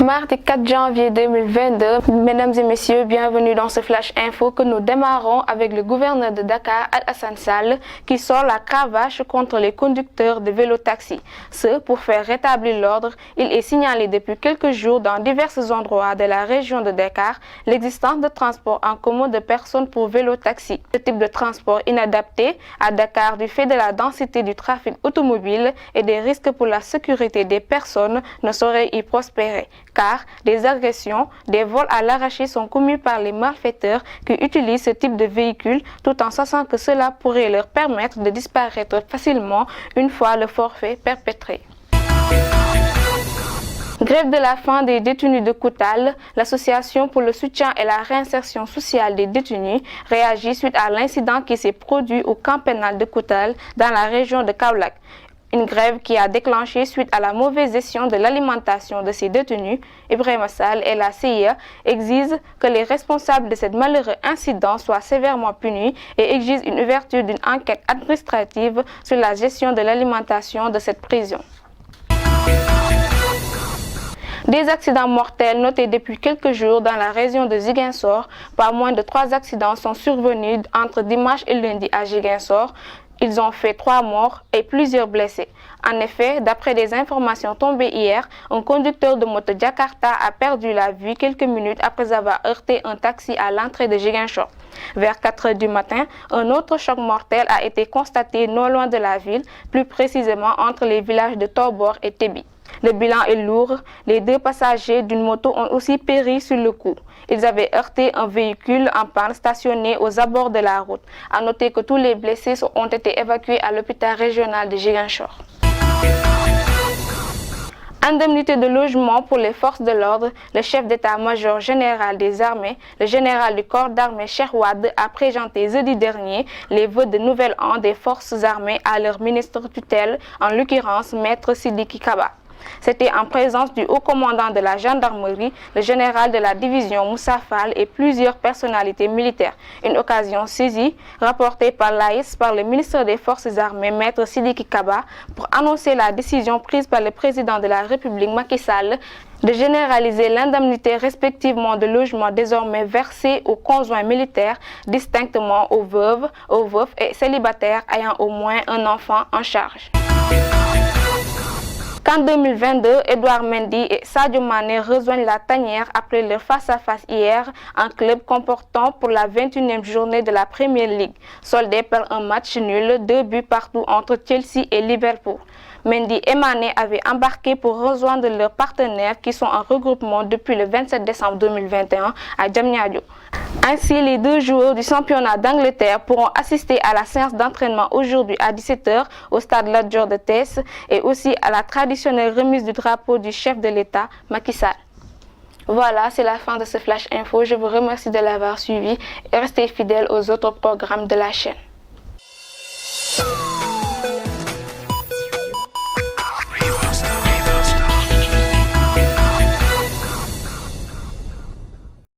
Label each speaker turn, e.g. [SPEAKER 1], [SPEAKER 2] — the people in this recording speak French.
[SPEAKER 1] Mardi 4 janvier 2022, mesdames et messieurs, bienvenue dans ce Flash Info que nous démarrons avec le gouverneur de Dakar, Alassane Sall, qui sort la cravache contre les conducteurs de vélo-taxi. Ce, pour faire rétablir l'ordre, il est signalé depuis quelques jours dans divers endroits de la région de Dakar l'existence de transports en commun de personnes pour vélo-taxi. Ce type de transport inadapté à Dakar du fait de la densité du trafic automobile et des risques pour la sécurité des personnes ne saurait y prospérer, car des agressions, des vols à l'arraché sont commis par les malfaiteurs qui utilisent ce type de véhicule tout en sachant que cela pourrait leur permettre de disparaître facilement une fois le forfait perpétré. Grève de la faim des détenus de Koutal, l'association pour le soutien et la réinsertion sociale des détenus réagit suite à l'incident qui s'est produit au camp pénal de Koutal dans la région de Kaolack. Une grève qui a déclenché suite à la mauvaise gestion de l'alimentation de ces détenus. Ibrahima Sall et la CIA exigent que les responsables de cet malheureux incident soient sévèrement punis et exigent une ouverture d'une enquête administrative sur la gestion de l'alimentation de cette prison. Des accidents mortels notés depuis quelques jours dans la région de Ziguinchor. Pas moins de 3 accidents sont survenus entre dimanche et lundi à Ziguinchor. Ils ont fait 3 morts et plusieurs blessés. En effet, d'après des informations tombées hier, un conducteur de moto Jakarta a perdu la vie quelques minutes après avoir heurté un taxi à l'entrée de Ziguinchor. Vers 4 heures du matin, un autre choc mortel a été constaté non loin de la ville, plus précisément entre les villages de Tobor et Tébi. Le bilan est lourd. Les 2 passagers d'une moto ont aussi péri sur le coup. Ils avaient heurté un véhicule en panne stationné aux abords de la route. À noter que tous les blessés ont été évacués à l'hôpital régional de Ziguinchor. Indemnité de logement pour les forces de l'ordre, le chef d'état-major général des armées, le général du corps d'armée Cheikh Wade a présenté jeudi dernier les vœux de nouvel an des forces armées à leur ministre tutelle, en l'occurrence Maître Sidiki Kaba. C'était en présence du haut commandant de la gendarmerie, le général de la division Moussa Fall et plusieurs personnalités militaires. Une occasion saisie, rapportée par l'AIS par le ministre des Forces armées, Maître Sidiki Kaba, pour annoncer la décision prise par le président de la République Macky Sall de généraliser l'indemnité respectivement de logement désormais versée aux conjoints militaires, distinctement aux veuves, aux veufs et célibataires ayant au moins un enfant en charge. Qu'en 2022, Edouard Mendy et Sadio Mané rejoignent la tanière après leur face-à-face hier en club comportant pour la 21e journée de la Premier League, soldé par un match nul, 2 buts partout entre Chelsea et Liverpool. Mendy et Mané avaient embarqué pour rejoindre leurs partenaires qui sont en regroupement depuis le 27 décembre 2021 à Diamniadio. Ainsi, les 2 joueurs du championnat d'Angleterre pourront assister à la séance d'entraînement aujourd'hui à 17 h au stade Lat Dior de Thiès et aussi à la traditionnelle remise du drapeau du chef de l'État, Macky Sall. Voilà, c'est la fin de ce Flash Info. Je vous remercie de l'avoir suivi et restez fidèles aux autres programmes de la chaîne.